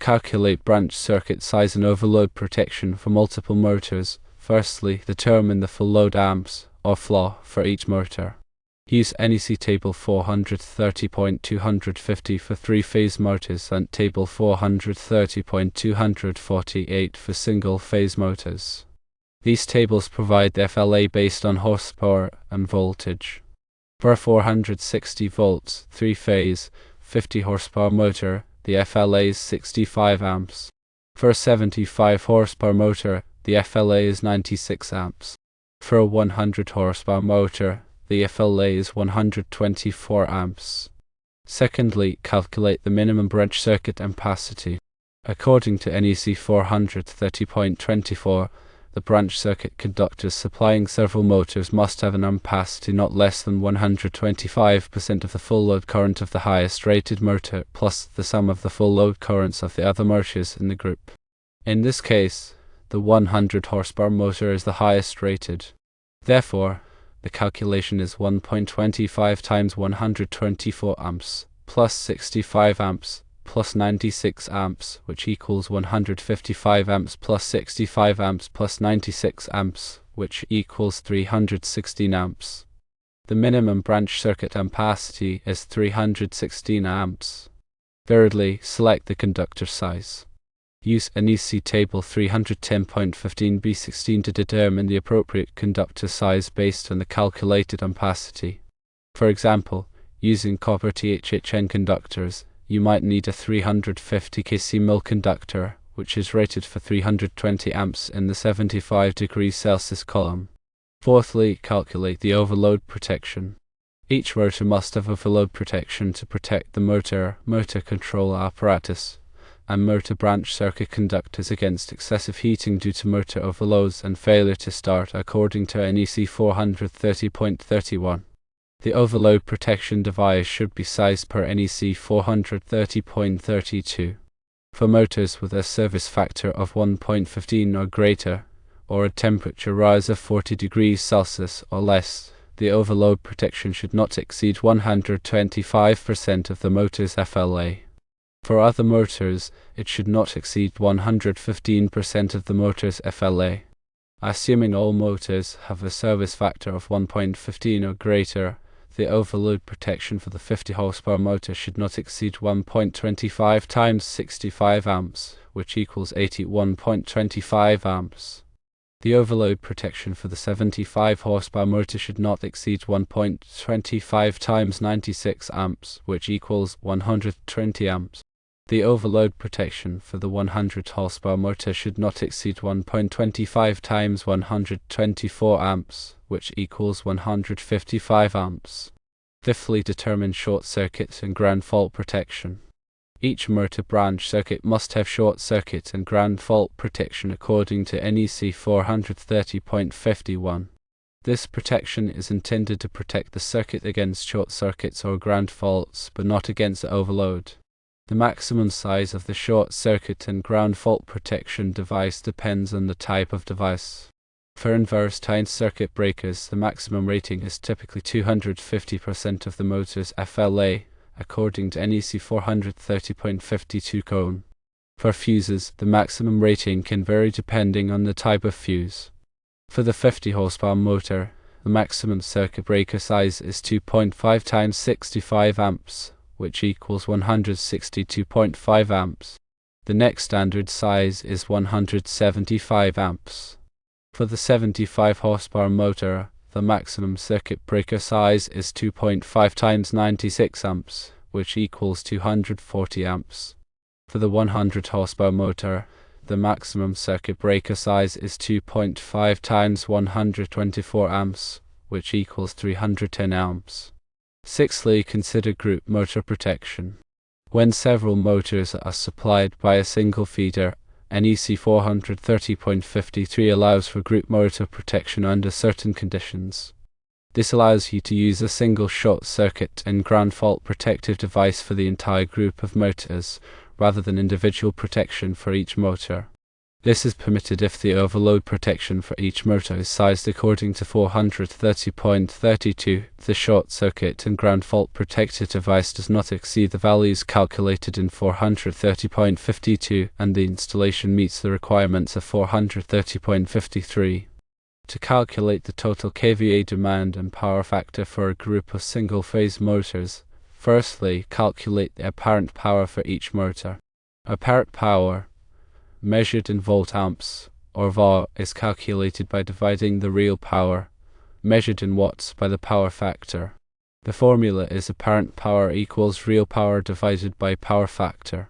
calculate branch circuit size and overload protection for multiple motors, firstly, determine the full load amps, or FLA, for each motor. Use NEC Table 430.250 for three-phase motors and Table 430.248 for single-phase motors. These tables provide the FLA based on horsepower and voltage. For a 460 volts, three-phase, 50 horsepower motor, the FLA is 65 amps. For a 75 horsepower motor, the FLA is 96 amps. For a 100 horsepower motor, the FLA is 124 amps. Secondly, calculate the minimum branch circuit ampacity. According to NEC 430.24, the branch circuit conductors supplying several motors must have an ampacity not less than 125% of the full load current of the highest rated motor plus the sum of the full load currents of the other motors in the group. In this case, the 100 horsepower motor is the highest rated. Therefore, the calculation is 1.25 times 124 amps plus 65 amps plus 96 amps, which equals 155 amps plus 65 amps plus 96 amps, which equals 316 amps. The minimum branch circuit ampacity is 316 amps. Thirdly, select the conductor size. Use NEC Table 310.15b16 to determine the appropriate conductor size based on the calculated ampacity. For example, using copper THHN conductors, you might need a 350 kcmil conductor, which is rated for 320 amps in the 75 degrees Celsius column. Fourthly, calculate the overload protection. Each motor must have overload protection to protect the motor control apparatus, and motor branch circuit conductors against excessive heating due to motor overloads and failure to start according to NEC 430.31. The overload protection device should be sized per NEC 430.32. For motors with a service factor of 1.15 or greater, or a temperature rise of 40 degrees Celsius or less, the overload protection should not exceed 125% of the motor's FLA. For other motors, it should not exceed 115% of the motor's FLA. Assuming all motors have a service factor of 1.15 or greater, the overload protection for the 50 horsepower motor should not exceed 1.25 times 65 amps, which equals 81.25 amps. The overload protection for the 75 horsepower motor should not exceed 1.25 times 96 amps, which equals 120 amps. The overload protection for the 100 horsepower motor should not exceed 1.25 times 124 amps, which equals 155 amps. Fifthly, determine short circuit and ground fault protection. Each motor branch circuit must have short circuit and ground fault protection according to NEC 430.51. This protection is intended to protect the circuit against short circuits or ground faults, but not against overload. The maximum size of the short circuit and ground fault protection device depends on the type of device. For inverse tined circuit breakers, the maximum rating is typically 250% of the motor's FLA, according to NEC 430.52 cone. For fuses, the maximum rating can vary depending on the type of fuse. For the 50 horsepower motor, the maximum circuit breaker size is 2.5 times 65 amps, which equals 162.5 amps. The next standard size is 175 amps. For the 75 horsepower motor, the maximum circuit breaker size is 2.5 times 96 amps, which equals 240 amps. For the 100 horsepower motor, the maximum circuit breaker size is 2.5 times 124 amps, which equals 310 amps. Sixthly, consider group motor protection. When several motors are supplied by a single feeder, NEC 430.53 allows for group motor protection under certain conditions. This allows you to use a single short circuit and ground fault protective device for the entire group of motors, rather than individual protection for each motor. This is permitted if the overload protection for each motor is sized according to 430.32. The short circuit and ground fault protected device does not exceed the values calculated in 430.52, and the installation meets the requirements of 430.53. To calculate the total kVA demand and power factor for a group of single-phase motors, firstly, calculate the apparent power for each motor. Apparent power, measured in volt-amps, or VAR, is calculated by dividing the real power, measured in watts, by the power factor. The formula is apparent power equals real power divided by power factor.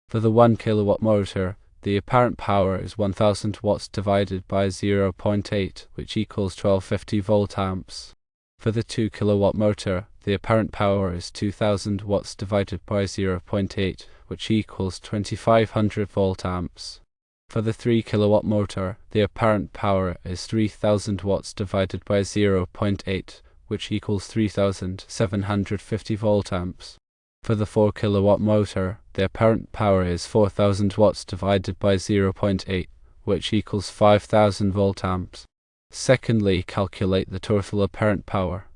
For the 1 kilowatt motor, the apparent power is 1000 watts divided by 0.8, which equals 1250 volt-amps. For the 2 kilowatt motor, the apparent power is 2000 watts divided by 0.8, which equals 2500 volt-amps. For the 3 kilowatt motor, the apparent power is 3000 watts divided by 0.8, which equals 3750 volt-amps. For the 4 kilowatt motor, the apparent power is 4000 watts divided by 0.8, which equals 5000 volt-amps. Secondly, calculate the total apparent power.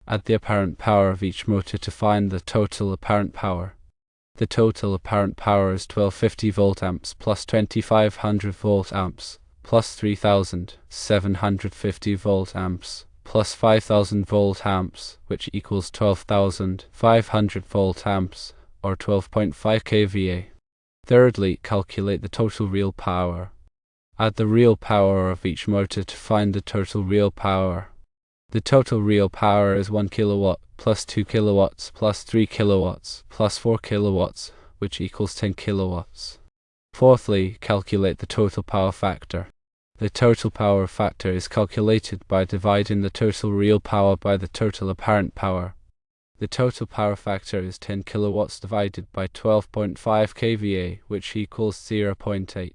Add the apparent power of each motor to find the total apparent power. The total apparent power is 1250 volt-amps plus 2500 volt-amps plus 3750 volt-amps plus 5000 volt-amps, which equals 12,500 volt-amps, or 12.5 kVA. Thirdly, calculate the total real power. Add the real power of each motor to find the total real power. The total real power is 1 kilowatt plus 2 kilowatts plus 3 kilowatts plus 4 kilowatts, which equals 10 kilowatts. Fourthly, calculate the total power factor. The total power factor is calculated by dividing the total real power by the total apparent power. The total power factor is 10 kilowatts divided by 12.5 kVA, which equals 0.8.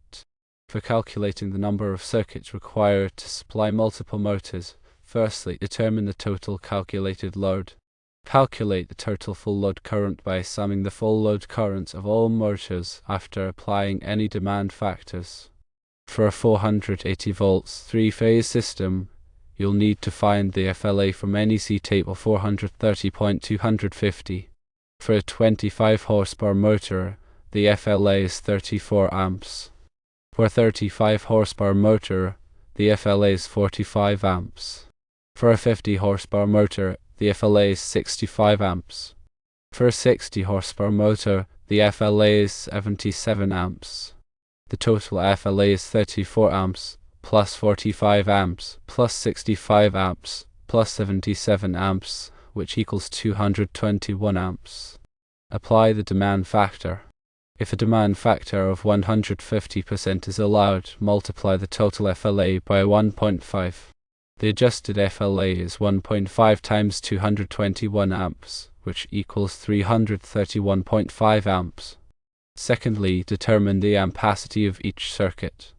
For calculating the number of circuits required to supply multiple motors, firstly, determine the total calculated load. Calculate the total full load current by summing the full load currents of all motors after applying any demand factors. For a 480 volts three-phase system, you'll need to find the FLA from NEC table 430.250. For a 25 horsepower motor, the FLA is 34 amps. For a 35 horsepower motor, the FLA is 45 amps. For a 50 horsepower motor, the FLA is 65 amps. For a 60 horsepower motor, the FLA is 77 amps. The total FLA is 34 amps, plus 45 amps, plus 65 amps, plus 77 amps, which equals 221 amps. Apply the demand factor. If a demand factor of 150% is allowed, multiply the total FLA by 1.5. The adjusted FLA is 1.5 times 221 amps, which equals 331.5 amps. Secondly, determine the ampacity of each circuit.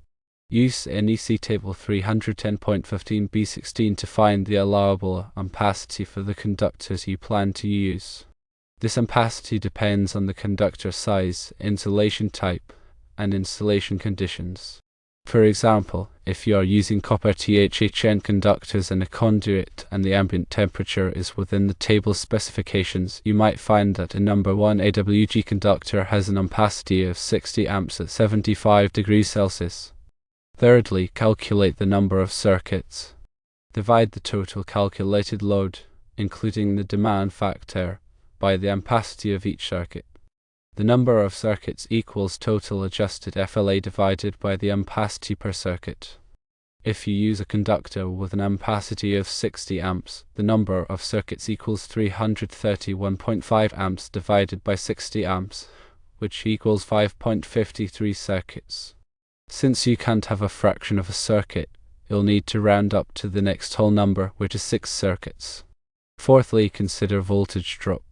Use NEC table 310.15b16 to find the allowable ampacity for the conductors you plan to use. This ampacity depends on the conductor size, insulation type, and installation conditions. For example, if you are using copper THHN conductors in a conduit and the ambient temperature is within the table's specifications, you might find that a number 1 AWG conductor has an ampacity of 60 amps at 75 degrees Celsius. Thirdly, calculate the number of circuits. Divide the total calculated load, including the demand factor, by the ampacity of each circuit. The number of circuits equals total adjusted FLA divided by the ampacity per circuit. If you use a conductor with an ampacity of 60 amps, the number of circuits equals 331.5 amps divided by 60 amps, which equals 5.53 circuits. Since you can't have a fraction of a circuit, you'll need to round up to the next whole number, which is 6 circuits. Fourthly, consider voltage drop.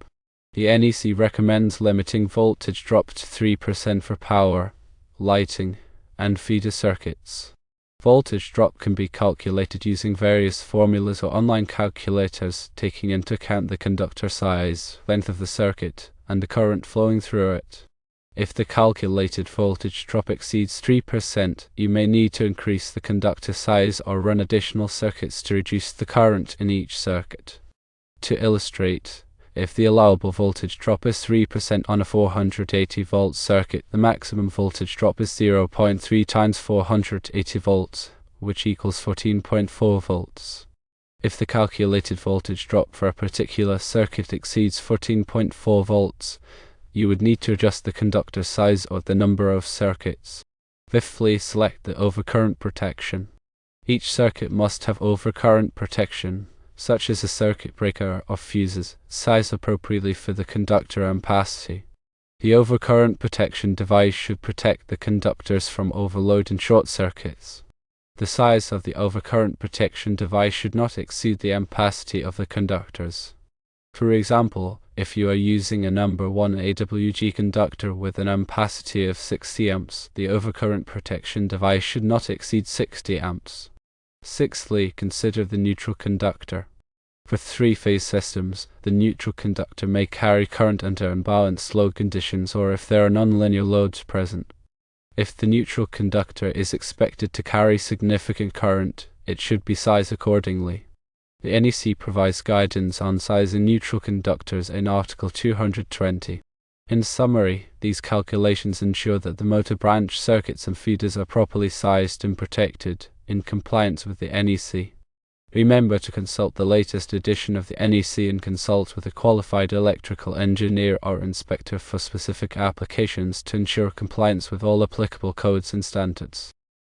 The NEC recommends limiting voltage drop to 3% for power, lighting, and feeder circuits. Voltage drop can be calculated using various formulas or online calculators, taking into account the conductor size, length of the circuit, and the current flowing through it. If the calculated voltage drop exceeds 3%, you may need to increase the conductor size or run additional circuits to reduce the current in each circuit. To illustrate, if the allowable voltage drop is 3% on a 480 volt circuit, the maximum voltage drop is 0.3 times 480 volts, which equals 14.4 volts. If the calculated voltage drop for a particular circuit exceeds 14.4 volts, you would need to adjust the conductor size or the number of circuits. Fifthly, select the overcurrent protection. Each circuit must have overcurrent protection, such as a circuit breaker or fuses, sized appropriately for the conductor ampacity. The overcurrent protection device should protect the conductors from overload and short circuits. The size of the overcurrent protection device should not exceed the ampacity of the conductors. For example, if you are using a number 1 AWG conductor with an ampacity of 60 amps, the overcurrent protection device should not exceed 60 amps. Sixthly, consider the neutral conductor. For three-phase systems, the neutral conductor may carry current under unbalanced load conditions or if there are nonlinear loads present. If the neutral conductor is expected to carry significant current, it should be sized accordingly. The NEC provides guidance on sizing neutral conductors in Article 220. In summary, these calculations ensure that the motor branch circuits and feeders are properly sized and protected, in compliance with the NEC. Remember to consult the latest edition of the NEC and consult with a qualified electrical engineer or inspector for specific applications to ensure compliance with all applicable codes and standards.